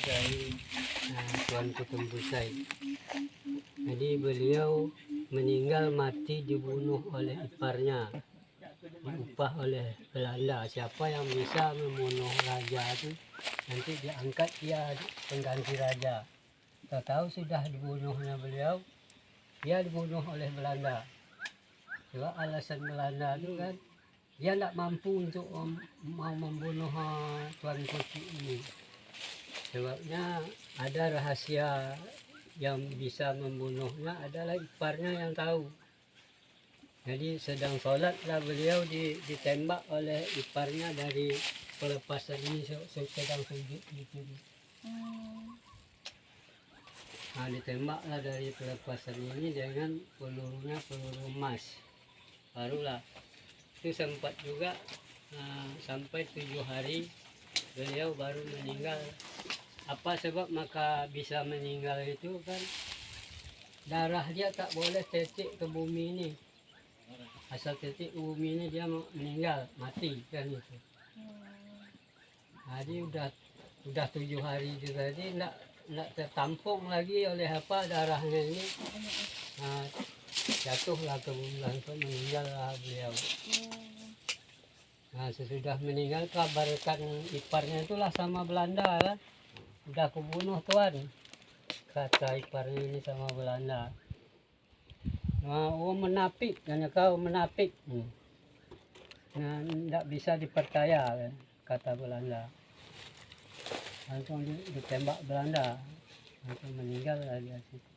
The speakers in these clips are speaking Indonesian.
dari Tuanku Tembusai. Jadi beliau meninggal mati dibunuh oleh iparnya, diupah oleh Belanda. Siapa yang bisa membunuh raja itu nanti diangkat dia pengganti raja. Tahu sudah dibunuhnya beliau, dia dibunuh oleh Belanda. Sebab alasan Belanda itu kan dia tidak mampu untuk mau membunuh Tuan Kuci ini. Sebabnya ada rahasia yang bisa membunuhnya adalah iparnya yang tahu. Jadi sedang sholatlah beliau ditembak oleh iparnya dari pelepasan ini, sedang sujud gitu. Nah, ditembaklah dari pelepasan ini dengan pelurunya peluru emas. Barulah itu sempat juga sampai 7 hari beliau baru meninggal. Apa sebab maka bisa meninggal itu kan darah dia tak boleh tetik ke bumi ini. Asal tetik ke bumi ini dia meninggal, mati kan itu. Jadi udah 7 hari itu tadi tidak tertampung lagi oleh apa darahnya ini. Jatuhlah ke bumi, langsung meninggallah beliau. Nah, sesudah meninggal kabarkan iparnya itulah sama Belanda kan. Udah kubunuh tuan, kata iparnya ini sama Belanda. Nah, menapik, hanya kau menapik. Nah, tidak bisa dipercaya kan, kata Belanda. Langsung ditembak Belanda, langsung meninggal dia situ.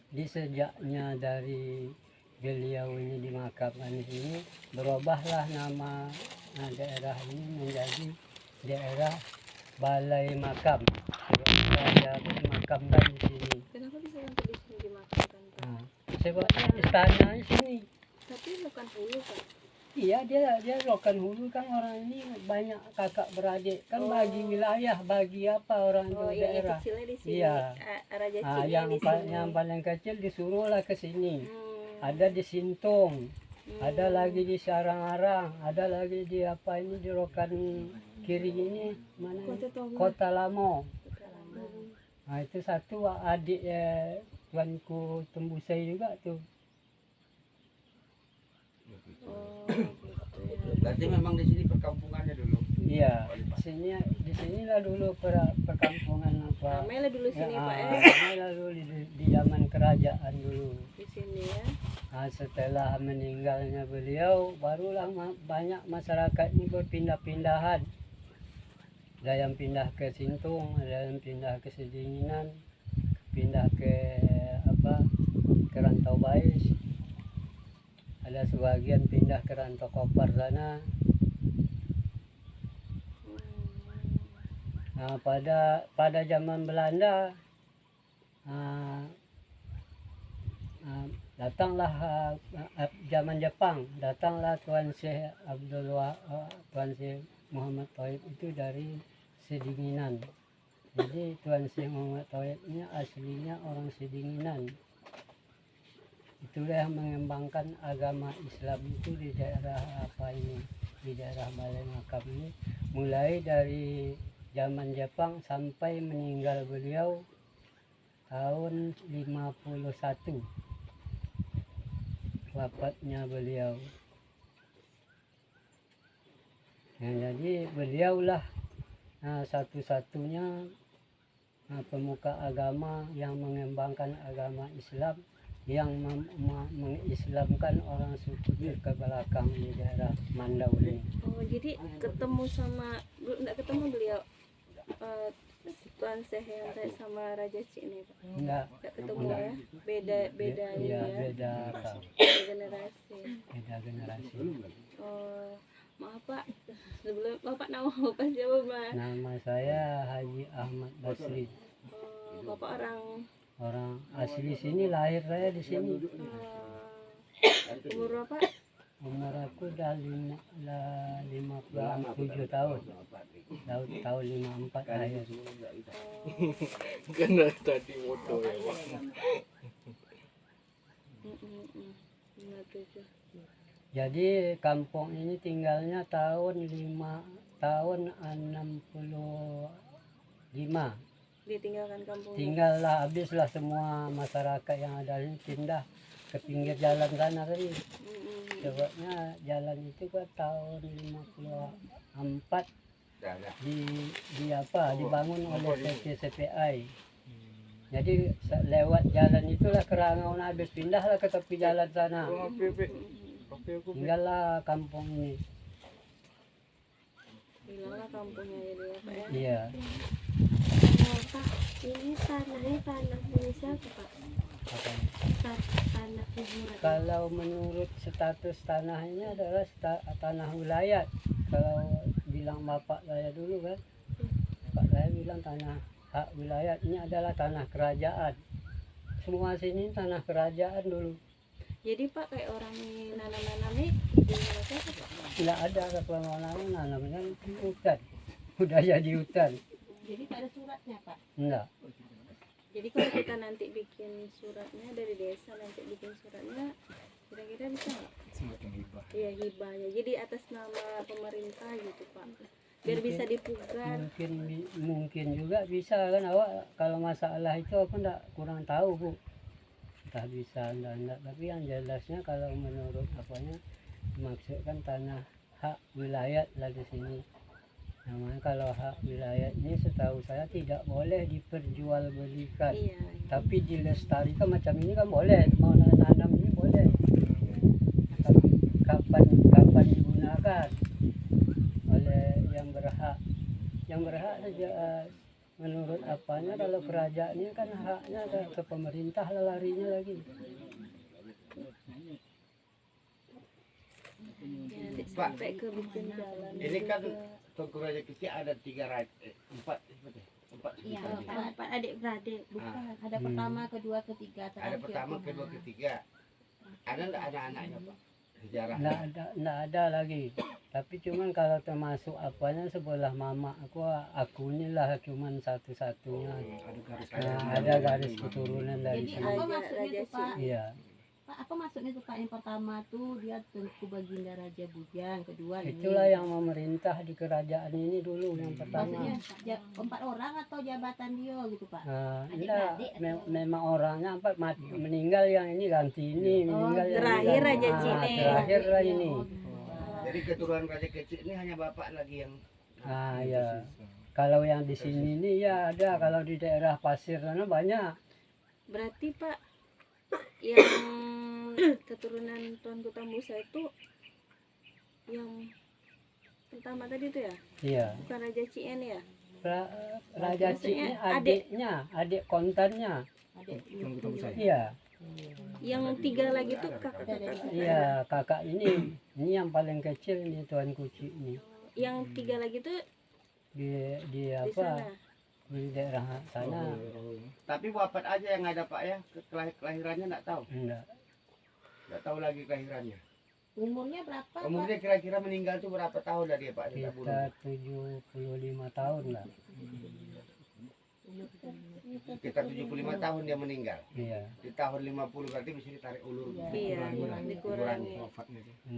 Di sejaknya dari beliau ini dimakamkan di sini, berubahlah nama daerah ini menjadi daerah Balai Makam. Ada dimakamkan di sini. Kenapa bisa sampai di sini dimakamkan? Sebabnya istana di sini. Tapi bukan hulu kan? Iya, dia Rokan Hulu kan, orang ini banyak kakak beradik kan, bagi wilayah, bagi apa orang itu daerah. Kecilnya di sini. Iya. Raja Cina yang di sini. yang paling kecil disuruhlah ke sini. Ada di Sintung, ada lagi di Sarang-Arang, ada lagi di apa ini di Rokan kiri ini mana? Kota Lamo. Nah, itu satu adik Tuanku Tembusai juga tuh. Berarti memang di sini perkampungannya dulu. Iya, di sinilah dulu perkampungan apa. Ramailah dulu sini ya, Pak ya. Ramailah dulu di zaman kerajaan dulu. Di sini ya. Nah, setelah meninggalnya beliau, barulah banyak masyarakat ini berpindah-pindahan. Ada yang pindah ke Sintung, ada yang pindah ke Sedinginan, pindah ke apa, ke Rantau Bais. Ada sebagian pindah ke Rantau Kopar sana. Nah, pada zaman Belanda datanglah zaman Jepang, datanglah Tuan Syekh Tuan Syekh Muhammad Thaib itu dari Sedinginan. Jadi Tuan Syekh Muhammad Thaib ini aslinya orang Sedinginan. Itulah yang mengembangkan agama Islam itu di daerah apa ini, di daerah Balai Makam ini, mulai dari zaman Jepang sampai meninggal beliau tahun 51, wafatnya beliau. Nah, jadi beliaulah satu-satunya pemuka agama yang mengembangkan agama Islam, yang mengislamkan orang suku ke belakang di daerah Mandau ini. Oh, jadi ketemu sama, enggak ketemu beliau Tuan Syekh yang sama Raja Cina Pak? Enggak Ketemu ya? Beda ini ya, ya? beda Generasi. Beda generasi. Oh, maaf Pak, sebelum Bapak nama Bapak siapa Pak? Nama saya Haji Ahmad Basri. Oh, Bapak Orang asli sini, lahir saya di sini. Umur berapa? Umur aku udah 57 tahun. Tahun 54 lahir. Karena tadi foto ya. Jadi kampung ini tinggalnya tahun 68 5. Ditinggalkan kampungnya. Tinggallah, habislah semua masyarakat yang ada ini pindah ke pinggir jalan sana tadi. Sebabnya jalan itu kan tahun 54 dibangun oleh PT CPI. Jadi lewat jalan itulah Kerangau habis pindahlah ke tepi jalan sana. Tinggallah kampung ini. Hilanglah kampungnya jadi ya Pak ya. Iya. Oh, Pak, ini tanahnya tanah punya siapa Pak? Apa? Tanah kuburan. Kalau menurut status tanahnya adalah tanah wilayah. Kalau bilang bapak saya dulu kan, bapak saya bilang tanah hak wilayah ini adalah tanah kerajaan. Semua sini tanah kerajaan dulu. Jadi Pak kayak orang ini nanam-nanam nih punya siapa Pak? Nggak ada kepemilikan nanamnya itu hutan. Udah jadi hutan. Jadi tak ada suratnya Pak. Enggak. Jadi kalau kita nanti bikin suratnya dari desa nanti bikin suratnya kira-kira bisa nggak? Semacam hibah. Iya hibah ya. Jadi atas nama pemerintah gitu Pak. Biar bisa dipugar. Mungkin juga bisa kan awak kalau masalah itu aku enggak kurang tahu Bu. Entah bisa enggak, tapi yang jelasnya kalau menurut apanya maksudkan tanah hak wilayah lah di sini. Namanya kalau hak wilayah ini setahu saya tidak boleh diperjualbelikan. Iya. Tapi dilestarikan macam ini kan boleh, mau nanam ini boleh. Tapi kapan digunakan oleh yang berhak? Yang berhak saja menurut apanya kalau kerajaannya kan haknya ke pemerintah lah larinya lagi. Ya, nanti Pak, sampai ke bikin jalan. Ini kan juga. Tengku Raja Kecil ada 3 raja, 4 Iya, sebenarnya. empat adik-beradik. Bukan. Ada pertama, kedua, ketiga. Ada terakhir. pertama, kedua, ketiga. Ada enggak anak-anaknya Pak? Sejarah. Nggak ada lagi. Tapi cuman kalau termasuk apanya sebelah mama aku inilah cuman satu-satunya. Ada garis keturunan dari Jadi sini. apa maksudnya tuh Pak? Iya. Pak, apa maksudnya tuh Pak? Yang pertama tuh dia Tengku Baginda Raja Bujang. Kedua ini. Itulah yang memerintah di kerajaan ini dulu yang pertama. Maksudnya 4 orang atau jabatan dia gitu Pak? Enggak, memang orangnya meninggal yang ini ganti ini, meninggal yang terakhir ini Raja ganti. Cine. Terakhir lah ini. Jadi keturunan Raja Kecil ini hanya bapak lagi yang Ya. Kalau yang di sini ini ya ada, kalau di daerah pasir sana banyak. Berarti Pak yang keturunan Tuanku Tambusa itu yang pertama tadi itu ya? Iya. Bukan Raja Cien ya? Raja Cik ini Maksudnya adik kontannya. Iya. Yang 3 lagi tuh kakak. Iya, kakak ini yang paling kecil ini Tuan Kuci ini. Yang 3 lagi tuh Di di apa? sana. Di daerah sana. Tapi wafat aja yang ada Pak ya. Kelahirannya enggak tahu. Enggak. Enggak tahu lagi kelahirannya. Umurnya berapa Pak? Umurnya kira-kira meninggal tuh berapa tahun dah dia Pak? Dia tak bunuh. Sekitar 75 tahun lah. Sekitar 75 tahun dia meninggal. Iya. Di tahun 50 berarti bisa ditarik ulur. Iya, dikurangi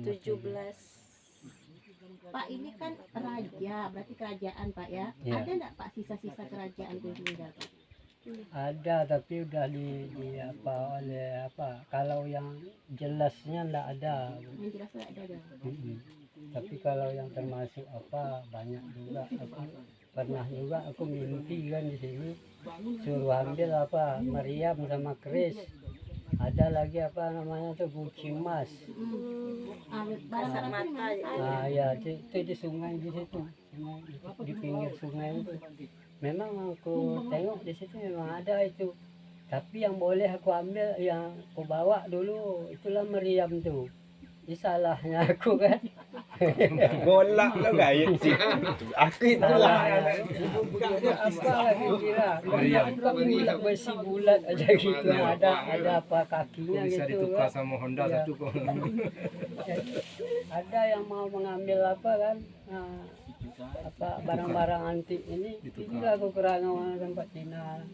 17. Pak ini kan raja, berarti kerajaan Pak ya. Iya. Ada enggak Pak sisa-sisa kerajaan Gunung Pak? Ada tapi udah di apa oleh apa? Kalau yang jelasnya enggak ada. Yang jelas enggak ada ya. Tapi kalau yang termasuk apa banyak juga. Aku pernah juga aku mimpi kan di sini suruh ambil apa meriam sama keris. Ada lagi apa namanya tuh guci emas. Bahasa mata Ya itu di sungai di situ, di pinggir sungai itu. Memang aku tengok di situ memang ada itu. Tapi yang boleh aku ambil, yang aku bawa dulu itulah meriam tuh. Ini salahnya aku kan. Golak lo gaya sih. Aku itulah. Apa lagi kira? Bukan bulat besi bulat aja gitu. Ada apa kakinya Bisa gitu ditukar kan. sama Honda Iya. satu kok. Ada yang mau mengambil apa kan? Apa barang-barang antik ini inilah aku Kerangau tempat Cina.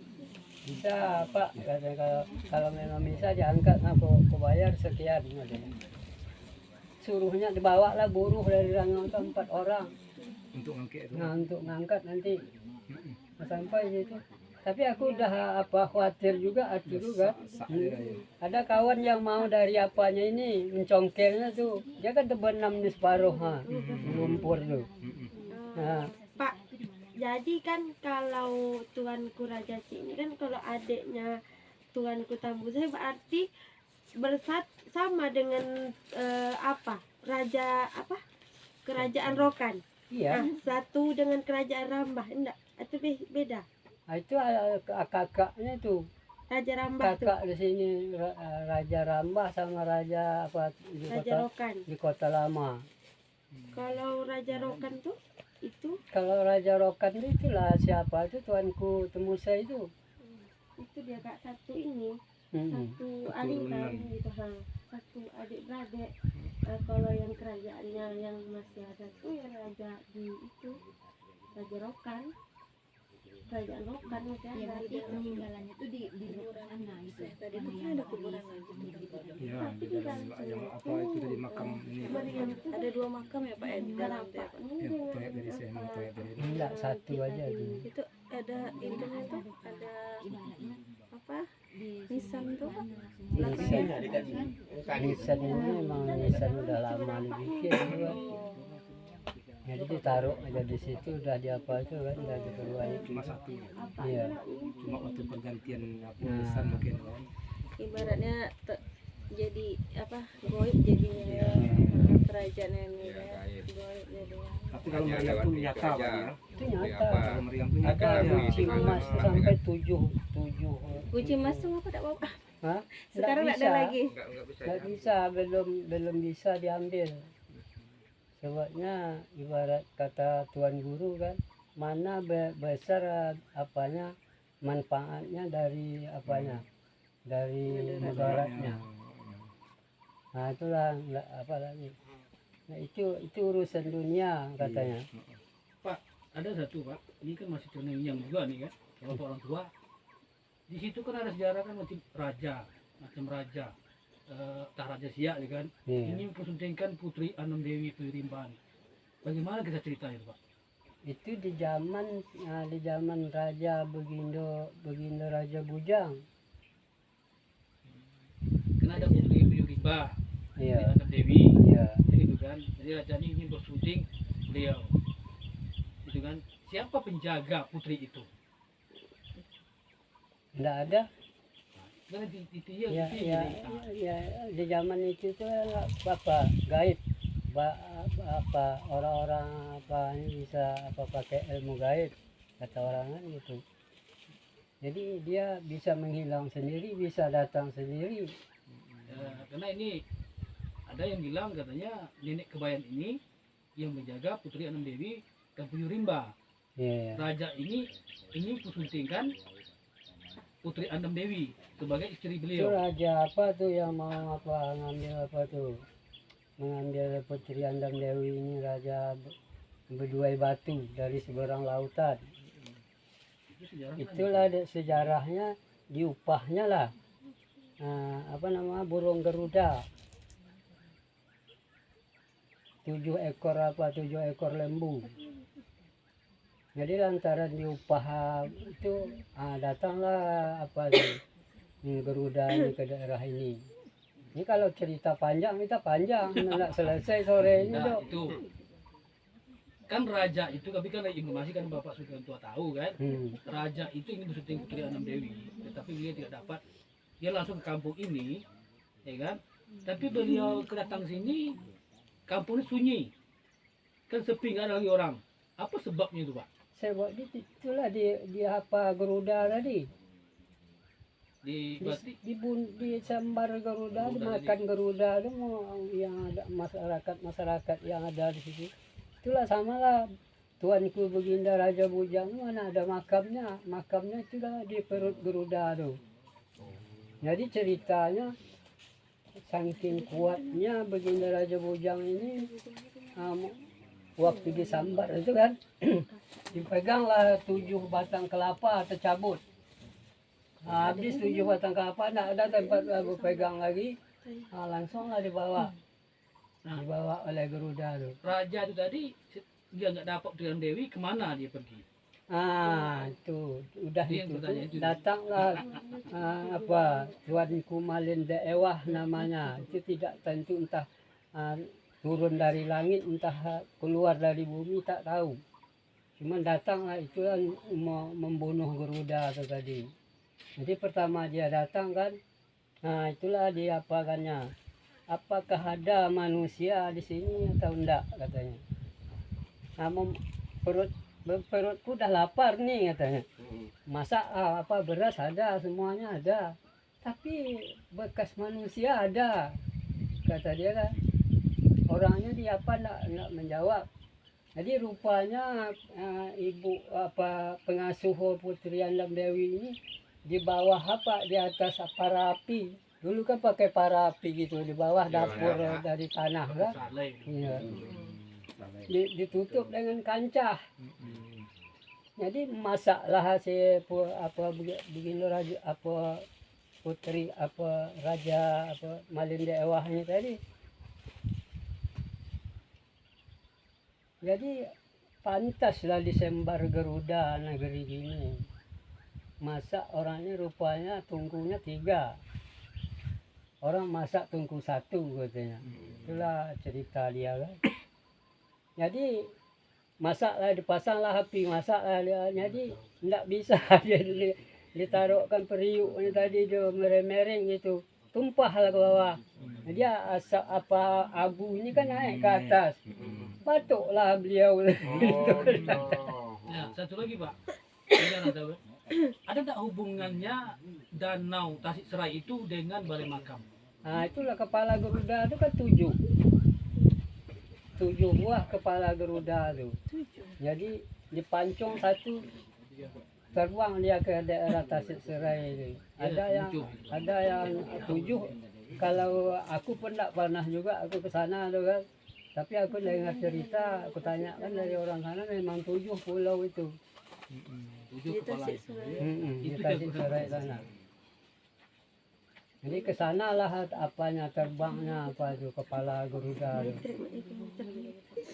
Bisa Pak, katanya kalau memang bisa diangkat aku bayar sekian katanya. Suruhnya dibawa lah buruh dari Rangau itu 4 orang. Untuk ngangkit itu. Nah untuk ngangkat nanti sampai situ. Tapi aku udah khawatir juga hati juga. Ada kawan yang mau dari apanya ini mencongkelnya tuh. Dia kan terbenam di separuh lumpur tuh. Nah, Pak, jadi kan kalau tuanku Raja Cik ini kan kalau adiknya tuanku Tambu saya berarti sama dengan kerajaan Rokan. iya. Nah, satu dengan kerajaan Rambah enggak atau beda? Nah, itu kakaknya tuh. Raja Rambah tuh, Kakak di sini Raja Rambah sama Raja Raja Rokan. di Kota Lama. Kalau Raja Rokan tuh itu Kalau Raja Rokan itulah siapa itu tuanku Temusa itu. dia kak satu ini. Mm-mm. Satu aliran gitu satu adik beradik. Kalau yang kerajaannya yang masih ada tuh ya raja di itu Raja Rokan, kerajaan Rokan masih Ya, ada. berarti peninggalannya tuh di sana itu. Tadi itu kan ada kuburan lagi. Ya, di dalam yang apa itu dari makam ini. Meriam itu Ada 2 makam ya Pak di dalam tuh ya, Pak. Ya, toilet dari saya mau toilet dari ini. Enggak, satu aja tuh. Itu ada intinya tuh ada apa? Nisan tuh. Nisan. Bukan itu. Nisan ini memang nisan udah lama dibikin juga. Jadi ditaruh aja di situ udah diapa itu kan udah dikeluarin. Cuma satu. Iya. Cuma waktu pergantian apa Nah. pesan mungkin kan. Ibaratnya jadi apa? Goib jadinya kerajaan ini ya. Goib jadinya. Tapi kalau meriam pun nyata Pak ya. Itu nyata. Kalau meriam pun nyata Ada ya. kucing emas tuh sampai 7. Kunci emas tuh apa tak apa? Hah? Sekarang Nggak enggak ada bisa. lagi. Nggak bisa, belum bisa diambil. Sebabnya ibarat kata tuan guru kan, mana besar apanya manfaatnya dari apanya, dari mudaratnya. Nah itulah nggak apa lagi. Nah itu urusan dunia katanya. Ada satu Pak, ini kan masih terngiang juga nih kan, kalau orang tua. Di situ kan ada sejarah kan macam raja, tah raja Siak ya kan. Iya. Ini mempersuntingkan Putri Anom Dewi Rimba. Bagaimana kita ceritanya itu Pak? Itu di zaman Raja Begindo Raja Bujang. Kan ada Putri Rimba, Putri Iya. Anom Dewi, Iya. gitu kan. Jadi raja ini ingin bersunting beliau, gitu kan. Siapa penjaga putri itu? Nggak ada. Kan itu Ya, itu ya, ya, di zaman itu tuh apa gaib, apa orang-orang apa ini bisa apa pakai ilmu gaib kata orang kan gitu. Jadi dia bisa menghilang sendiri, bisa datang sendiri. karena ini ada yang bilang katanya nenek kebayan ini yang menjaga Putri Anom Dewi dan Puyuh Rimba. Iya. Raja ini ingin persuntingkan Putri Anom Dewi sebagai istri Itu beliau. raja apa tuh yang mau apa ngambil apa tuh? Mengambil Putri Andam Dewi ini raja berduai batu dari seberang lautan. Itu sejarah. Itulah sejarahnya, diupahnya lah. Apa nama burung Garuda. 7 ekor lembu. Jadi lantaran diupah itu datanglah apa Garuda ini ke daerah ini. Ini kalau cerita panjang kita panjang, nggak selesai sore ini Nah, dok. itu kan raja itu, tapi kan informasi kan Bapak sudah tua tahu kan. Raja itu ingin bersunting Putri Anom Dewi, tetapi beliau tidak dapat. Dia langsung ke kampung ini, ya kan. Tapi beliau kedatang sini, kampungnya sunyi, kan sepi, nggak ada lagi orang. Apa sebabnya itu Pak? Sebab itulah di apa Garuda tadi. Di sambar Garuda, dimakan Garuda itu yang ada masyarakat yang ada di situ. Itulah samalah tuanku Baginda Raja Bujang mana ada makamnya itulah di perut Garuda tuh. Jadi ceritanya saking kuatnya Baginda Raja Bujang ini waktu disambar itu kan dipeganglah 7 batang kelapa tercabut. Habis 7 batang kelapa tidak ada tempat berpegang lagi, langsunglah dibawa oleh Garuda tuh. Raja itu tadi dia nggak dapat Putri Anom Dewi, kemana dia pergi? Itu udah Dia yang itu bertanya itu. datanglah Tuanku Malin Daewah namanya. Itu tidak tentu entah turun dari langit, entah keluar dari bumi, tak tahu. Cuman datanglah itu kan mau membunuh Garuda itu tadi. Jadi pertama dia datang kan, itulah dia apakannya. Apakah ada manusia di sini atau enggak katanya. Perutku udah lapar nih katanya. Masa beras ada, semuanya ada. Tapi bekas manusia ada, kata dia kan. Orangnya dia enggak menjawab. Jadi rupanya ibu pengasuh Putri Andam Dewi ini di bawah di atas parapi. Dulu kan pakai parapi gitu di bawah dapur dari tanah kan. Saleh. Iya. Ditutup dengan kancah. Jadi masaklah begini raja putri raja Malin Daewah ini tadi. Jadi pantaslah disembar Garuda negeri gini. Masak orangnya rupanya tungkunya 3. Orang masak tungku 1 katanya. Itulah cerita dia kan. Jadi masaklah dipasanglah api, masaklah dia. Jadi enggak bisa dia ditaruhkan periuk ini tadi dia mereng-mereng gitu. Tumpahlah ke bawah. Dia asap abu ini kan naik ke atas. Batuklah beliau. Ya, satu lagi Pak. Jangan tahu. Ada tak hubungannya Danau Tasik Serai itu dengan Balai Makam? Itulah kepala Garuda itu kan 7 buah kepala Garuda itu. Jadi dipancung 1 terbang dia ke daerah Tasik Serai itu. Ada yang 7. Kalau aku pun tak pernah juga aku ke sana tuh kan. Tapi aku dengar cerita, aku tanyakan dari orang sana memang 7 pulau itu. 7 Di kepala Tasik itu. Serai. Di Itu Tasik dia Serai sana. Jadi ke sanalah apanya terbangnya itu kepala Garuda itu.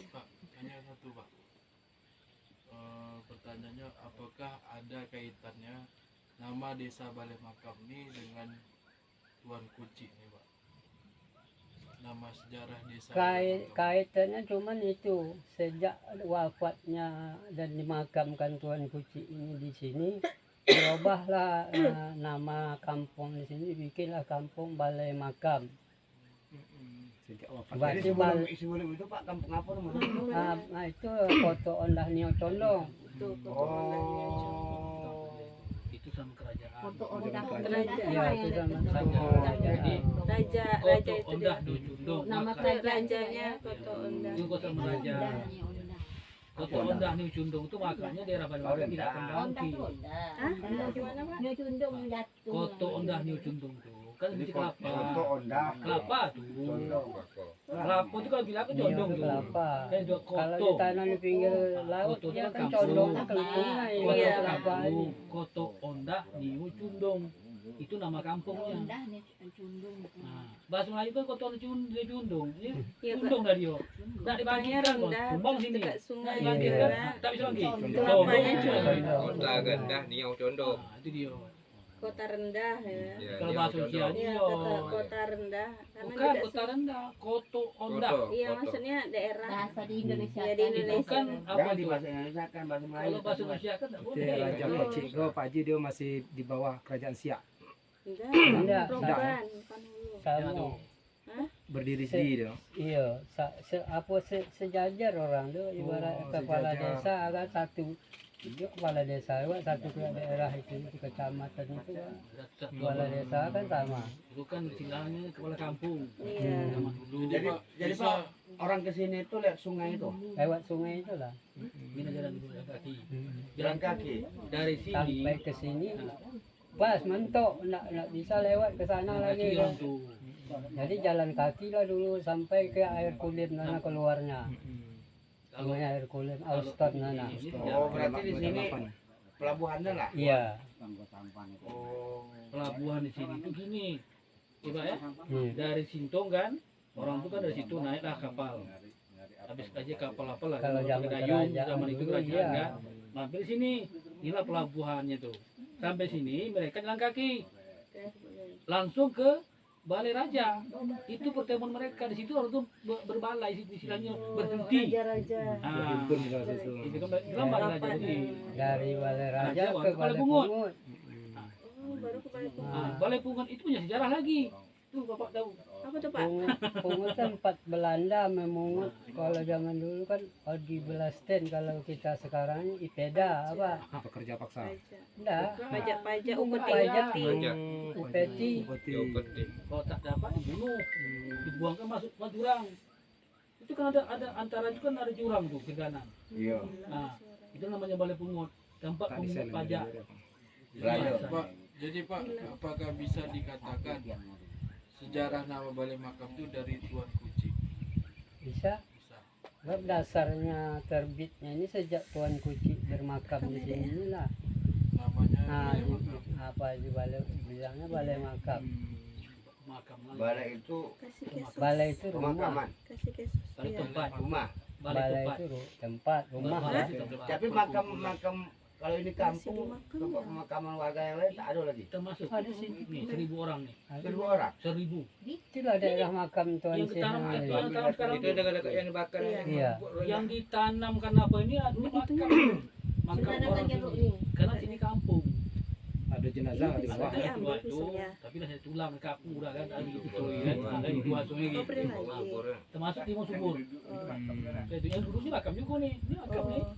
Pak, hanya satu Pak. Pertanyaannya, apakah ada kaitannya nama desa Balai Makam ini dengan Tuan Kuci nih Pak? Nama sejarah desa Balai Makam. Kaitannya cuman itu sejak wafatnya dan dimakamkan Tuan Kuci ini di sini berubahlah nama kampung di sini, bikinlah kampung Balai Makam. Berarti Sebelum itu Pak kampung apa namanya? itu Koto Ondah Nio Condong. Tuh, Itu sama kerajaan. Foto Ondah Kerajaan. Ya, itu sama Jadi raja Koto itu Ondah dia. do Cundong. Nama Maka Rajanya Koto Ondah. itu kota raja. Koto Ondah New Cundong itu makanya daerah Balai Makam tidak akan Ondah ganti. tuh Ondah. Hah? Gimana Pak? Nyo Cundong jatuh. Koto Ondah New Cundong tuh kan mesti kelapa. Foto Onda. Kelapa tuh. Kelapa itu kalau bilang kan Nio condong tuh. kelapa. Kan juga Kalau koto. ditanam di pinggir laut Koto dia itu kan kampung. condongnya ke sungai. Koto Iya. Kelapa ini. kampung. Koto Ondah New Cundong. Itu nama kampungnya. Ondah nih Cundong. Nah, bahasa Melayu kan Koto Cundong. Ini Iya, Pak. Cundong dari yo. Nggak Tempatnya dibagikan Bos. rendah, Tumbang sini. dekat sungai Nggak juga. dibagikan. Tak bisa lagi. Kelapanya Condong. Kota Gendah Niau Condong. Nah, itu dia. Kota rendah ya. Ya, Kalau Niau bahasa Condong. Usia Iya, dia. kota rendah karena Bukan tidak kota rendah, Koto Ondah. Koto. Iya, maksudnya daerah. Bahasa di Indonesia. Iya, di Itu Indonesia. kan apa Jangan di tuh? bahasa Indonesia kan bahasa Melayu. Kalau bahasa Indonesia kan nggak boleh. Dia Raja Kocik ke Pak Haji dia masih di bawah kerajaan Siak. Enggak, Enggak, Roban, bukan hulu. Sama. Berdiri sendiri dia. Iya, sejajar orang tuh ibarat kepala sejajar. desa kan satu. Itu kepala desa kan satu ke daerah itu di kecamatan itu kan. Kepala desa kan sama. Itu kan istilahnya kepala kampung. Iya. Zaman dulu. Jadi Pak orang kesini itu lihat sungai itu. Lewat sungai itu lah. Ini jalan dulu jalan kaki. Jalan kaki. Dari sini Sampai ke sini pas mentok nak bisa lewat ke sana jalan lagi kaki kan. orang tuh. Jadi jalan kaki lah dulu sampai ke air kulit nana keluarnya. Kalau Namanya air kulit Austot nana. ini Oh, berarti di sini pelabuhannya lah. Iya. Oh. pelabuhan di sini itu gini. Coba ya. Hmm. Dari Sintong kan, orang tuh kan dari situ naiklah kapal. Habis aja kapal apa lah? Kalau zaman pakai dayung kerajaan zaman itu dulu, kerajaan iya. kan. mampir sini, inilah pelabuhannya tuh. Sampai sini mereka jalan kaki, langsung ke Balai Raja. Itu pertemuan mereka di situ orang tuh berbalai, istilahnya berhenti. Raja-raja. Ah, Himpun juga situ. itu kan bilang Balai Raja ini. Dari Balai Raja Raja, ke Balai Balai Pungut. Pungut. Oh, baru ke Balai Pungut. Ah, Balai Pungut itu punya sejarah lagi. Tuh Bapak tahu. Apa tuh Pak? Pungut kan tempat Belanda memungut. Kalau zaman dulu kan Odi Belasten, kalau kita sekarang Ipeda apa? Pekerja paksa. Pajak. Enggak. Pajak Pajak. upeti. Upeti. Upeti. Kalau tak dapat dibunuh, dibuang ke masuk jurang. Itu kan ada antara itu kan ada jurang tuh ke kanan. Iya. Nah, itu namanya Balai Pungut, tempat Tak pemungut diseling pajak. Belanda. Pak, jadi Pak, apakah bisa dikatakan sejarah nama Balai Makam itu dari Tuan Kuci? Bisa. Bisa. Sebab dasarnya terbitnya ini sejak Tuan Kuci bermakam di sini lah. Namanya Nah, Balai Makam. apa di balai bilangnya balai makam. Makam Balai itu Kasih kesus. Balai itu rumah. pemakaman, Kasih kesus. Balai Iya. tempat, rumah. balai Balai tempat. itu tempat rumah Balai lah. itu tempat Tapi makam kalau ini kampung, dimakam tempat ya? pemakaman warga yang lain tak ada lagi. Termasuk Ada sih. nih 1000 orang nih, 1000 orang. 1000. Itulah daerah makam Tuan Yang ketanam Sehari. itu yang tanam sekarang Itu dekat-dekat yang dibakar. Iya. Iya. yang ditanam karena apa ini dulu makam makam Sudah orang jeruk sini. nih. Karena sini kampung. Ada jenazah di Iya, bawah. iya. Ada dua ambil itu, pisaunya. tapi dah saya tulang kapu udah kan ada itu kan, ada di dua sungai Oh, gitu. beri lagi. Termasuk Timur Subur. Itu yang dulu sih makam juga nih, ini makam nih. Oh,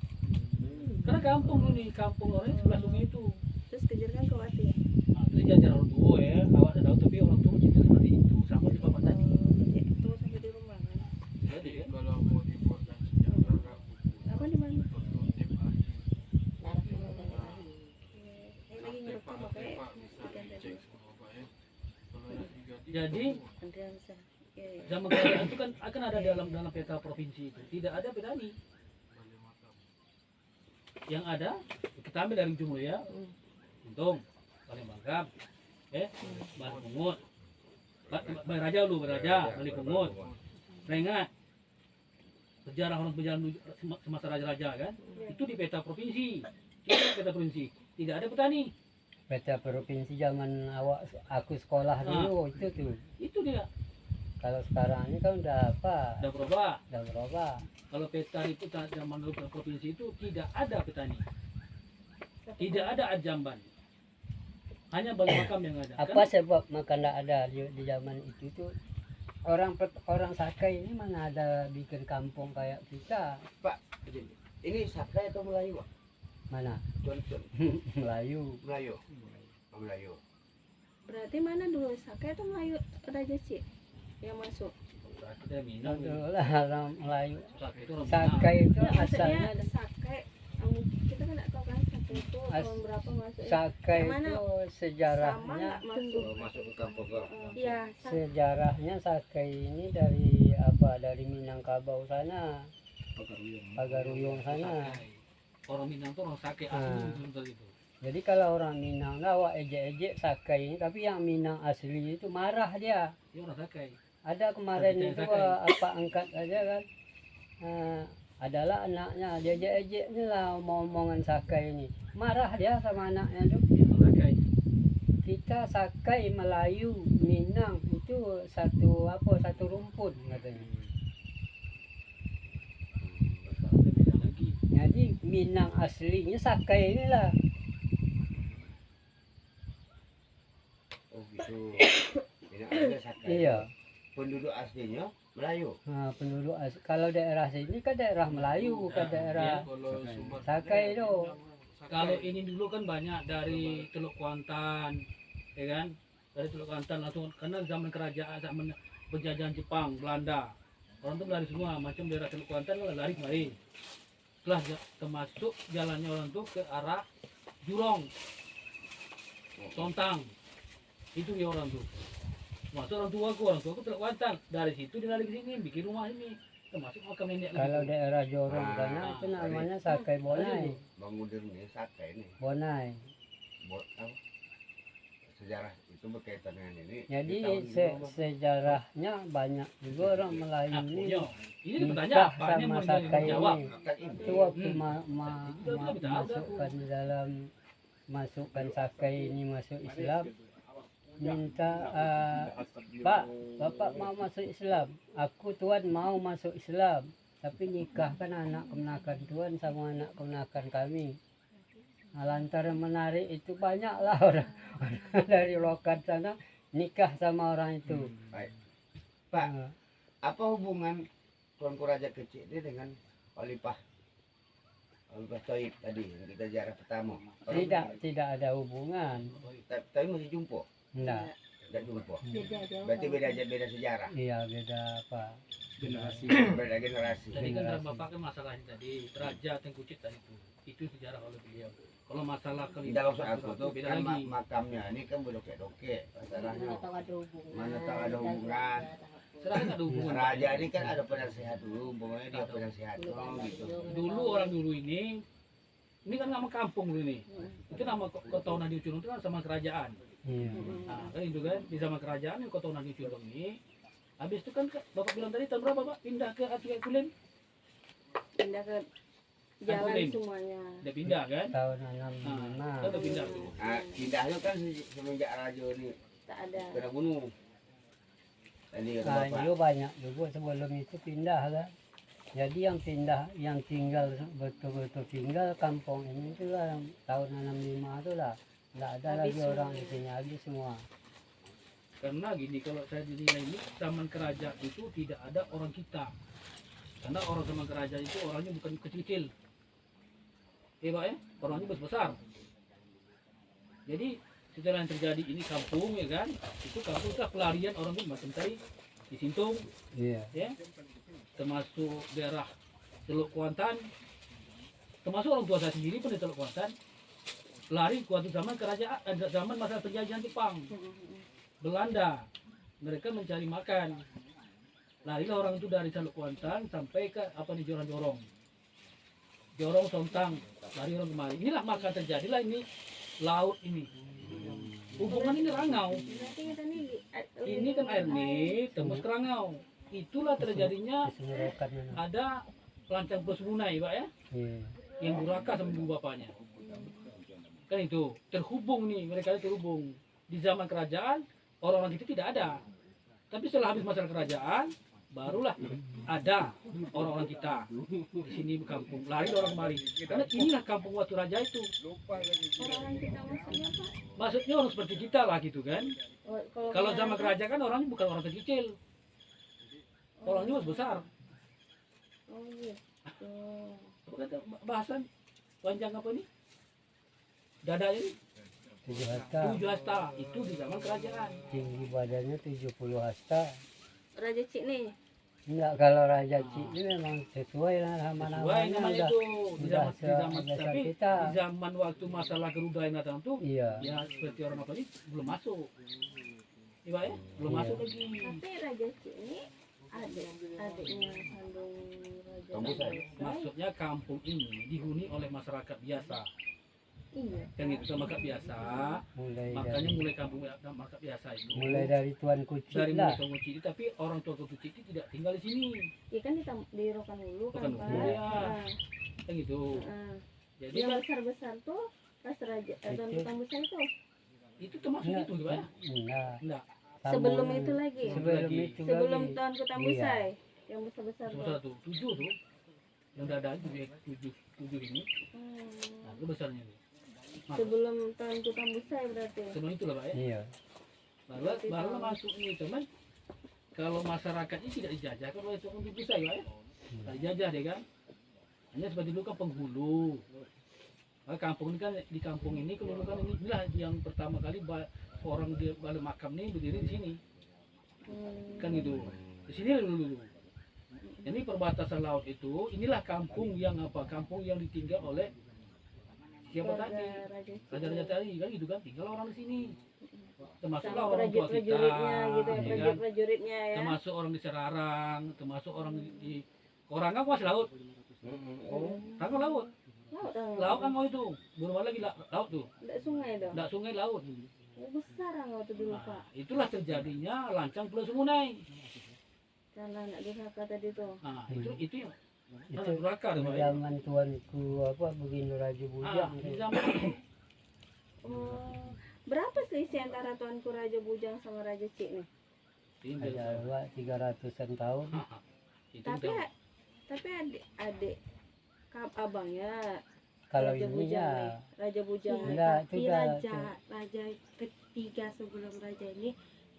Karena kampung dulu nih, kampung orang sebelah sungai itu. terus kejar kan ke Wati ya? Nah, terus jajar orang tua ya, awak tahu tapi orang tua cerita seperti itu, sama di bapak tadi. Ya, itu sampai di rumah kan. Jadi ya, Kalau mau dibuatkan sejarah, Kak, Apa di mana? perlu tim ahli. Lagi ngerekam makanya Pak bisa dicek semua Pak ya. Kalau ada 3 tim, jadi Andrian Sah. Iya, iya. zaman kerajaan itu kan akan ada dalam peta provinsi itu, tidak ada petani. Balai Makam. Yang ada kita ambil dari ujung ya, untung Balai Makam, Balai Pungut, Balai Raja dulu, Balai Raja, Balai Pungut, Rengat, sejarah orang berjalan semasa raja-raja kan, itu di peta provinsi, tidak ada petani, Peta provinsi zaman aku sekolah dulu itu tuh. dia Kalau sekarang ini kan udah apa? udah berubah. Udah berubah. Kalau peta itu zaman dulu provinsi itu tidak ada petani, tidak ada jamban, hanya Balai Makam yang ada. Apa sebab maka nggak ada di zaman itu tuh? Orang Sakai ini mana ada bikin kampung kayak kita? Ini Sakai atau Melayu, Pak? Mana? Tuan Melayu. Melayu. Oh, Melayu. Berarti mana dulu Sakai atau Melayu Raja Cik yang masuk? Kita Minang, Dulu lah orang Melayu. Sakai itu orang Minang. Sakai itu Ya, asalnya maksudnya Sakai, kita kan nggak tahu kan Sakai itu tahun berapa masuknya? Sakai Yang mana? itu Sama sejarahnya nggak masuk? Masuk ke kampung ke Iya, sejarahnya Sakai ini dari Minangkabau sana, Pagaruyung sana. Sakai. Orang Minang itu orang Sakai Ah. asli itu. Jadi kalau orang Minang lah awak ejek-ejek Sakai ini, tapi yang Minang asli itu marah dia. Dia orang Sakai. Ada kemarin Ada itu Sakai. apa angkat aja kan, adalah anaknya dia ejek-ejek ini lah omongan Sakai ini, marah dia sama anaknya tuh. Dia orang Sakai. Kita Sakai Melayu Minang itu satu rumpun katanya. Sekarang dia beda lagi. Jadi Minang aslinya Sakai inilah. Oh gitu. Ini ada Sakai. Iya. Penduduk aslinya Melayu. Nah, penduduk kalau daerah sini kan daerah Melayu, bukan daerah Kalau Sumber Sakai itu. Kalau ini dulu kan banyak dari Teluk Kuantan, ya kan? Dari Teluk Kuantan langsung karena zaman kerajaan, zaman penjajahan Jepang, Belanda, orang tuh lari semua, macam daerah Teluk Kuantan lari kemari. Setelah termasuk jalannya orang tuh ke arah Jurong, Tontang, itu dia orang tuh. Masuk orang tuaku Teluk Kuantan. Dari situ dia lari ke sini, bikin rumah ini, termasuk makam nenek. Kalau daerah Jorong Ah, sana itu namanya Sakai Bonai. Bang Mudir nih Sakai nih. Bonai. Apa? Sejarah itu berkaitan dengan ini. Jadi Di tahun dulu, sejarahnya banyak juga orang Melayu Nah, ini punya. Ini nikah pertanyaan apa? Ini sama mau Sakai jawab. ini. kan ini. Itu waktu Itu kita minta ada. masukkan di dalam masukkan Sakai ini masuk Islam, minta Pak, Bapak mau masuk Islam, aku Tuan mau masuk Islam, tapi nikahkan anak kemenakan Tuan sama anak kemenakan kami. Nah, lantaran menarik itu banyaklah orang dari lokat sana nikah sama orang itu. Baik. Pak, Nah, apa hubungan Tuanku Raja Kecil ini dengan Khalifah Thayyib tadi yang kita ziarah pertama? tidak ada hubungan. Tapi masih jumpa, Enggak, tidak jumpa. Beda jauh. Berarti beda sejarah, iya beda apa? Generasi. beda generasi. Jadi kan dalam bapak kan masalahnya tadi Raja Tengkucit tadi itu sejarah oleh beliau. Kalau masalah Tidak maksud aku tuh beda kan lagi. makamnya ini kan berdoke-doke masalahnya. Mana tahu ada hubungan. Mana tahu ada hubungan. Sekarang ada hubungan. Raja ini kan ada penasehat dulu, umpamanya dia penasehat gitu. Dulu orang dulu ini kan nama kampung dulu ini. Itu nama kota Nadi Curung itu kan sama kerajaan. Iya. Nah, kan itu kan di zaman kerajaan kota Nadi Curung ini. Habis itu kan Bapak bilang tadi tahun berapa Pak pindah ke Atika Kulen? Pindah ke jalan Kulen. semuanya. Dia pindah kan? Tahun Nah, 65. kan udah pindah tuh. Nah, pindahnya kan semenjak Raja ini Tak ada. kena bunuh. Tadi kata Nah, Bapak. itu banyak juga sebelum itu pindah kan. Jadi yang pindah, yang tinggal betul-betul tinggal kampung ini itu lah yang tahun 65 itu lah. Nggak ada lagi orang di sini lagi semua. Karena gini kalau saya dinilai ini zaman kerajaan itu tidak ada orang kita. Karena orang zaman kerajaan itu orangnya bukan kecil-kecil. Pak ya, orangnya besar. Jadi setelah yang terjadi ini kampung ya kan, itu kampung itu pelarian orang itu macam tadi di Sintung Iya. ya, termasuk daerah Teluk Kuantan, termasuk orang tua saya sendiri pun di Teluk Kuantan lari waktu zaman kerajaan, zaman masa penjajahan Jepang. Belanda, mereka mencari makan. Larilah orang itu dari Teluk Kuantan sampai ke apa nih Jorong-Jorong, Jorong Sontang, lari orang kemari. Inilah maka terjadilah ini laut ini. Hubungan ini rangau. Berarti kita nih Ini kan air nih tembus ke rangau. Itulah terjadinya Keseluruhan mana? ada pelancang Plus Munai, Pak ya, Iya. yang durhaka sama ibu bapaknya. Kan itu terhubung nih, mereka itu terhubung. Di zaman kerajaan orang-orang itu tidak ada. Tapi setelah habis masa kerajaan barulah ada orang-orang kita di sini kampung lari orang kemari. Karena inilah kampung Watu Raja itu. orang kita maksudnya Pak. Maksudnya orang seperti kita lah gitu kan. Kalau kita- zaman kerajaan kan orangnya bukan orang kecil. Orangnya masih besar. Oh gitu. Apa kata bahasan panjang apa ini? Dada ini 7 hasta. 7 hasta itu di zaman kerajaan. Tinggi badannya 70 hasta. Raja Cik nih. Enggak, kalau Raja Cik ini memang sesuai lah sama Sesuai namanya. namanya Udah, itu di udah zaman se- tapi kita. di zaman waktu masalah Garuda yang datang tuh Iya. ya seperti orang apa ini belum masuk. Iya ya, belum Iya. masuk lagi. Tapi Raja Cik ini adiknya kandung Raja Kampung saya. Maksudnya kampung ini dihuni oleh masyarakat biasa. Iya. Kan itu sama masyarakat biasa. Makanya mulai kampung masyarakat biasa itu. mulai dari Tuan Kucing Dari lah. mulai kampung Kucing, tapi orang tua kampung Kucing itu tidak tinggal di sini. Iya kan di Rokan Hulu kan Rokan Pak. Hulu, ya. Nah, Kan gitu. nah. Jadi Yang kan besar-besar tuh pas Raja Tuan Itu. Kutambusan itu. itu termasuk Enggak, itu Pak ya? enggak. Enggak. Sebelum Tamunya. itu lagi. Sebelum Lagi. itu Sebelum lagi. Tuan Kutambusai. Yang besar-besar Sebesar tuh. tuh, 7 tuh. Yang udah ada tujuh ini. Hmm. Nah, itu besarnya tuh. Sebelum Tuan Kutambusai berarti. Sebelum itu lah Pak ya. Iya. Baru masuk ini teman. Kalau masyarakat ini tidak dijajah kan oleh Tuan Kutambusai Pak ya. Tidak dijajah deh kan. Hanya seperti dulu kan penghulu. Nah, kampung ini kan di kampung ini kalau kan inilah yang pertama kali orang di balai makam nih berdiri di sini. Kan gitu. Di sini dulu. Ini perbatasan laut itu, inilah kampung yang apa? Kampung yang ditinggal oleh siapa tadi? Raja Cik. Raja-raja tadi kan gitu kan, tinggal orang di sini. Termasuklah Sama orang tua kita, prajurit-prajuritnya gitu ya, ya kan? prajurit-prajuritnya ya. Termasuk orang di Serarang, termasuk orang di Korangga masih laut. Oh, Rangga laut. Laut dong. Laut kan mau itu. Belum ada lagi laut tuh. Enggak sungai dong. Enggak sungai laut. Oh, besar waktu dulu Nah, Pak. itulah terjadinya lancang Pulau Sumunai. Jalan anak durhaka tadi tuh. Nah, itu yang Itu sangat durhaka di Pak. zaman tuanku apa begini Raja Bujang. Di zaman itu Oh, berapa selisih antara Tuanku Raja Bujang sama Raja Cik nih? tinggal Ada Wak, 300-an tahun. itu Tapi udah- tapi adik abangnya Kalau Raja ini Bujang ya nih, Raja Bujang. Iya, Enggak, itu tapi udah- raja ketiga sebelum raja ini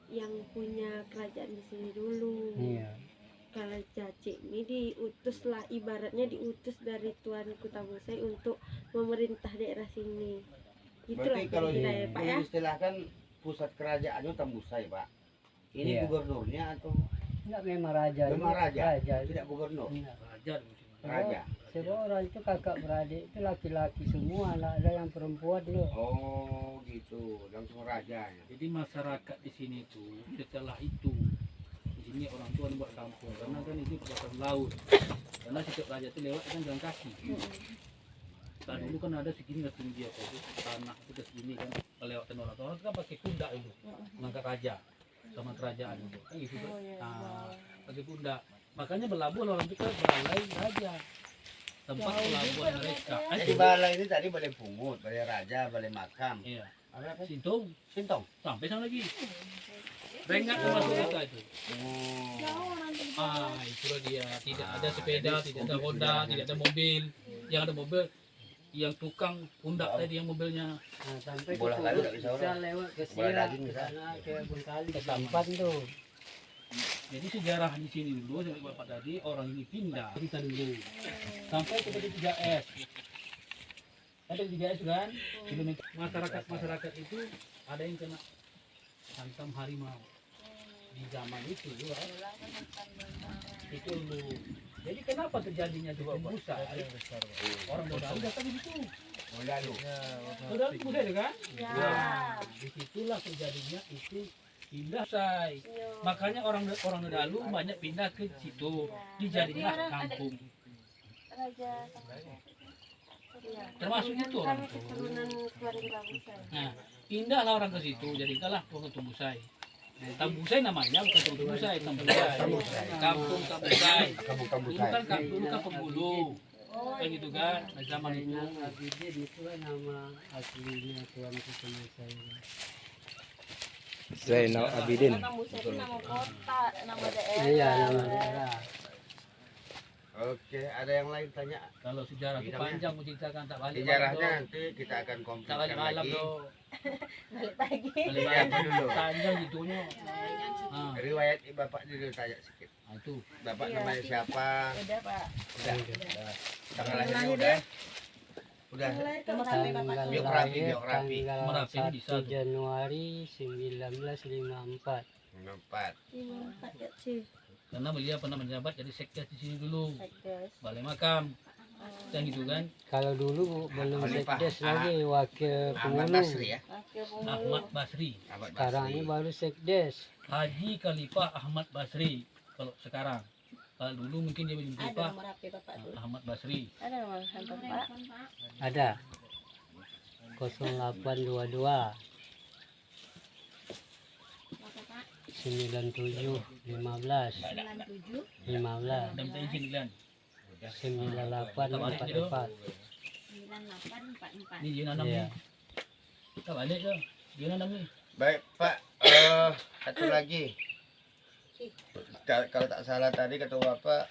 yang punya kerajaan di sini dulu. iya. Kalau Cacik ini diutuslah, ibaratnya diutus dari Tuanku Tambusai untuk memerintah daerah sini. Itulah Berarti kalau kira-kira ya Pak ya. diistilahkan pusat kerajaannya Tambusai, Pak. Ini Iya. gubernurnya atau Enggak memang raja. memang raja? Raja. Tidak gubernur, Enggak. raja dulu sini. raja. Semua orang itu kakak beradik itu laki-laki semua, enggak ada yang perempuan loh. Oh, gitu. Langsung rajanya. Jadi masyarakat di sini tuh setelah itu di sini orang tua buat kampung karena kan itu perbatasan laut. Karena setiap raja itu lewat kan jalan kaki. Kan dulu kan ada segini lah tinggi apa itu tanah itu ke segini kan lewatan orang kan pakai kuda itu mengangkat raja sama kerajaan itu kan gitu kan. Nah, pakai kuda. Makanya berlabuh orang itu kan balai raja. Tempat pelabuhan mereka. Di balai ini tadi balai pungut, balai raja, balai makam. Iya. Apa apa? Sintung Sintong. sampai sana lagi. Rengat termasuk kita itu. Oh. Itu dia. Tidak ada sepeda, tidak ada Honda, tidak ada mobil. Yang ada mobil, yang tukang pundak tadi yang mobilnya. Nah, sampai Bola ke lalu Pulau tak bisa bisa orang. lewat ke Bola Siak, daging ke bisa. sana ke Bengkali, ke Tampan tuh. Jadi sejarah di sini dulu dari bapak tadi orang ini pindah kita dulu sampai ke PT3S. Ada 3S kan? Kilometer. Masyarakat itu ada yang kena hantam harimau di zaman itu juga. Itu dulu. Jadi kenapa terjadinya juga busa? Orang Bodalu datang di situ. Lalu. Bodalu busa itu kan? Ya. Disitulah terjadinya itu pindah say. Makanya orang Bodalu banyak pindah ke situ. Dijadilah kampung. Raja Termasuk itu orang. Kami keturunan keluarga Tambusai. Nah, pindahlah orang ke situ, jadikanlah Tambusai. Tambusai namanya bukan Tambusai, Tambusai. Kampung Tambusai. Kampung Dulu kan dulu kan Pembulu. Kan gitu kan, nah, zaman itu. Zainal Abidin itu kan nama aslinya Tuan Kusuma saya. Zainal Abidin. Tambusai itu nama kota, nama daerah. Iya, nama daerah. Oke, ada yang lain tanya? Kalau sejarah itu panjang menceritakan tak balik. Sejarahnya nanti kita akan tak kompletkan balik malam lagi. loh. Balik lagi. Balik Iya, malam apa dulu? panjang gitunya. Nah, Riwayat bapak dulu tanya sedikit. itu. Bapak Iya. namanya siapa? Udah Pak. Udah. Tanggal lahirnya udah. Udah. Tanggal Biografi, lahir biografi. tanggal Merapi ini bisa 1 tuh. Januari 1954. 4. Ya, Cik. Karena beliau pernah menjabat jadi sekdes di sini dulu. Sekdes. Balai makam. Kan gitu kan. Kalau dulu belum Khalifah sekdes lagi, wakil Ahmad pengulu. Basri ya. Wakil pengulu. Ahmad Basri. Ahmad Sekarang Basri. ini baru sekdes. Haji Khalifah Ahmad Basri. Kalau sekarang. Kalau dulu mungkin dia menjadi Ada Khalifah nomor HP Bapak dulu. Ahmad Basri. Ada nomor handphone Pak. Ada 0822 97 15 15 Dan minta izin kan. 9844. Ini dia nanam Iya. nih. Kita balik ke. Dia nanam nih. Baik Pak, satu lagi. Kalau tak salah tadi kata Bapak,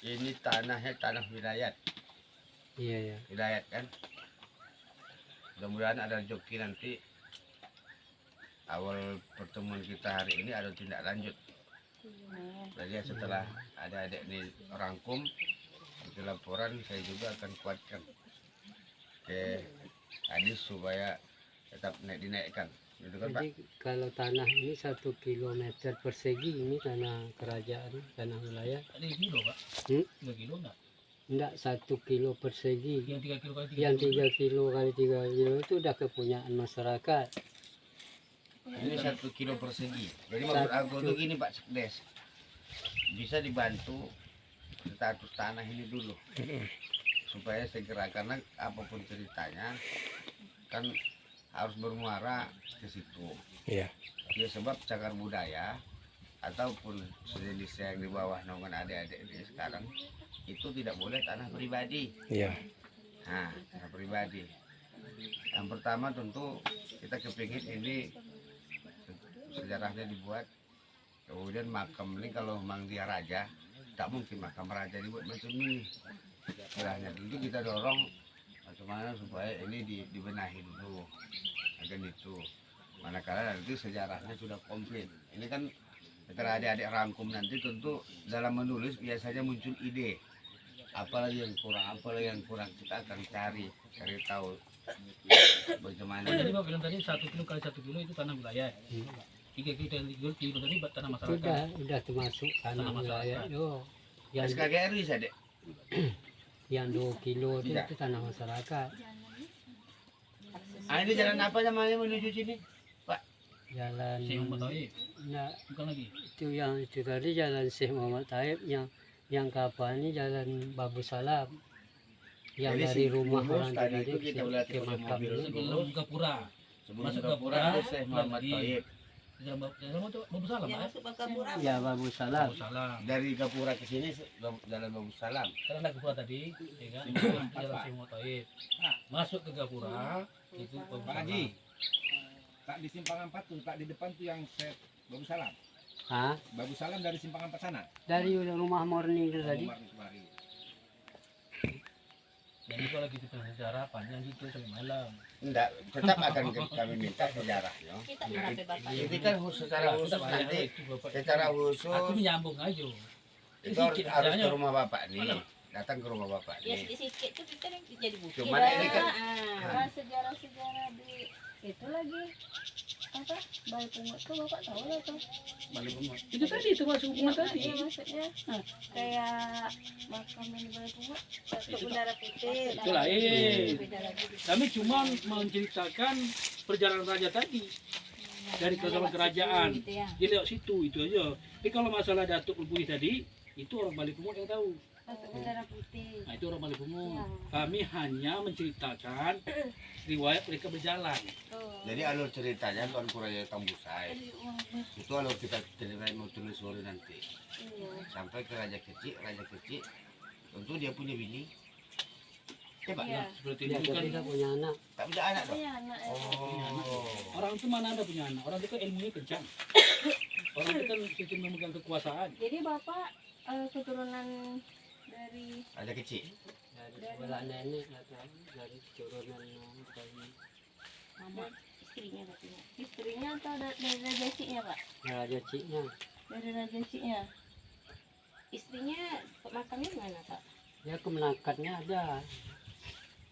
ini tanahnya tanah wilayah. Iya ya. Wilayah kan. Mudah-mudahan ada rezeki nanti awal pertemuan kita hari ini ada tindak lanjut. Jadi setelah ada adik ini rangkum itu laporan, saya juga akan kuatkan ke hadis supaya tetap dinaikkan. Gitu kan Pak? Jadi kalau tanah ini 1 kilometer persegi ini tanah kerajaan, tanah wilayah. Ada kilo Pak. 3 kilo enggak? Enggak 1 kilo persegi. Yang 3 kilo kali 3 Yang 3 kilo kali 3 kilo itu udah kepunyaan masyarakat. Ini 1 kilo persegi. Jadi maksud aku tuh gini Pak Sekdes, bisa dibantu status tanah ini dulu supaya segera, karena apapun ceritanya kan harus bermuara ke situ. Iya. Ya sebab cagar budaya ataupun sejenisnya yang di bawah naungan adik-adik ini sekarang itu tidak boleh tanah pribadi. Iya. Nah, tanah pribadi. Yang pertama tentu kita kepingin ini sejarahnya dibuat. Kemudian makam ini kalau memang dia raja, tak mungkin makam raja dibuat macam ini. Sejarahnya tentu kita dorong bagaimana supaya ini dibenahi dulu. Akan itu. Manakala nanti sejarahnya sudah komplit. Ini kan setelah adik-adik rangkum nanti tentu dalam menulis biasanya muncul ide. Apalagi yang kurang kita akan cari tahu bagaimana. Jadi Pak bilang tadi 1 kilo kali 1 kilo itu tanah wilayah. 3 kilo tadi tanah masyarakat. Udah termasuk tanah wilayah. Yo, yang SKGRI saja. yang 2 kilo itu tanah masyarakat. Ah, ini jalan apa namanya menuju sini? Jalan Syekh Muhammad Taib. Nah, Bukan lagi. itu tadi jalan Syekh Muhammad Taib, yang kapal ini jalan Babu Salam. Yang Jadi dari rumah Gumus orang tadi tadi itu kita lihat ke pakai makam mobil ini. Sebelum Gapura. Sebelum Masuk Gapura Gapura, itu Syekh Muhammad lagi. Taib. Jalan Babu Salam, Yang Pak. masuk Bakabura. Ya Babu Salam. Babu Salam. Dari Gapura ke sini jalan Babu Salam. Karena ada Gapura tadi, ya kan? Jalan Syekh Muhammad Taib. Masuk ke Gapura, itu Babu Pak Salam. Haji, tak di simpangan 4 tuh, tak di depan tuh yang set Babu Salam. Hah? Babu Salam dari simpangan 4 sana. Dari rumah Morning itu tadi. Umar Ismari. Dan itu lagi kita sejarah panjang gitu sampai malam. Enggak, tetap akan kami minta sejarahnya. Kita sampai bapak. Ini kan secara khusus nanti, Itu Bapak. secara Aku khusus menyambung aja. itu harus ke rumah bapak nih, datang ke rumah bapak Ya nih. sedikit tuh kita yang jadi bukti. Cuman ini kan sejarah-sejarah di itu lagi apa Balai Pungut tuh bapak tahu lah tuh. Itu tadi itu masuk rumah tadi. Iya maksudnya kayak makam yang di Balai Pungut Datuk Bendara Putih. Itu lain. Beda lagi. Kami cuma menceritakan perjalanan raja tadi dari ke zaman kerajaan. Gitu ya. Dia lewat situ itu aja. Tapi kalau masalah Datuk Putih tadi itu orang Balik Pungut yang tahu. Datuk Bendara Putih. Nah itu orang Balik Pungut. Ya. Kami hanya menceritakan riwayat mereka berjalan. Tuh. Jadi alur ceritanya Tuan Kuraya Tambusai itu alur kita ceritain mau telusuri nanti Iya. sampai ke Raja Kecil tentu dia punya bini. Ya Pak, Iya. Seperti Dia itu kan kita punya anak. tak punya anak dong. Iya anak. Oh, orang itu mana ada punya anak. Orang itu kan ilmunya kencang. Orang itu kan sistem memegang kekuasaan. Jadi bapak keturunan dari Raja Kecil. Dari sebelah nenek atau dari turunan dari Mama istrinya katanya. istrinya atau dari Raja Ciknya pak? Raja Ciknya. Dari Raja Ciknya. Istrinya makamnya mana Pak? Ya kemenangkannya ada.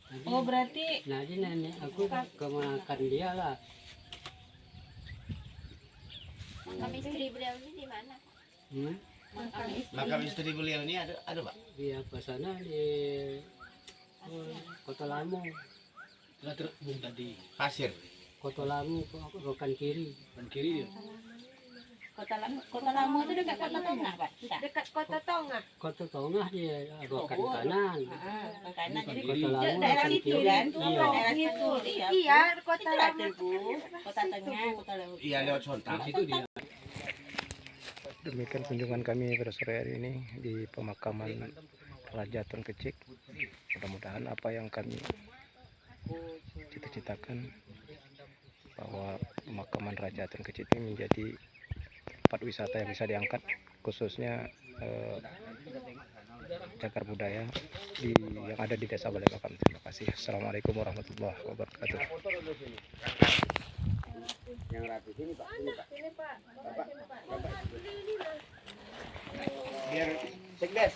Jadi, Oh berarti nah jadi nenek aku kemenangkan dia lah. Makam istri beliau ini di mana? Hmm? makam istri. Makam istri beliau ini ada Pak. Dia ke sana di Kota Lamu. Telah terhubung tadi. Pasir. Kota Lamu rokan kiri. Dan kiri dia. Kota Lamu itu dekat Kota Tengah Pak? Tidak. Dekat Kota Tongah. Kota Tengah dia rokan kanan. Karena jadi Kota Lamu daerah rokan situ kiri. kan? Iya. Daerah situ. Iya Kota Itu Lamu. ada Bu. Kota Tengah, Kota Lamu. Iya lewat Sontang. Di situ dia. Demikian kunjungan kami pada sore hari ini di pemakaman Raja Tun Kecik. Mudah-mudahan apa yang kami cita-citakan bahwa pemakaman Raja Tun Kecik ini menjadi tempat wisata yang bisa diangkat, khususnya cagar budaya yang ada di Desa Balai Makam. Terima kasih. Assalamualaikum warahmatullahi wabarakatuh. Yang rapi sini Pak. Ini Pak. Ini pak. Biar Sekdes.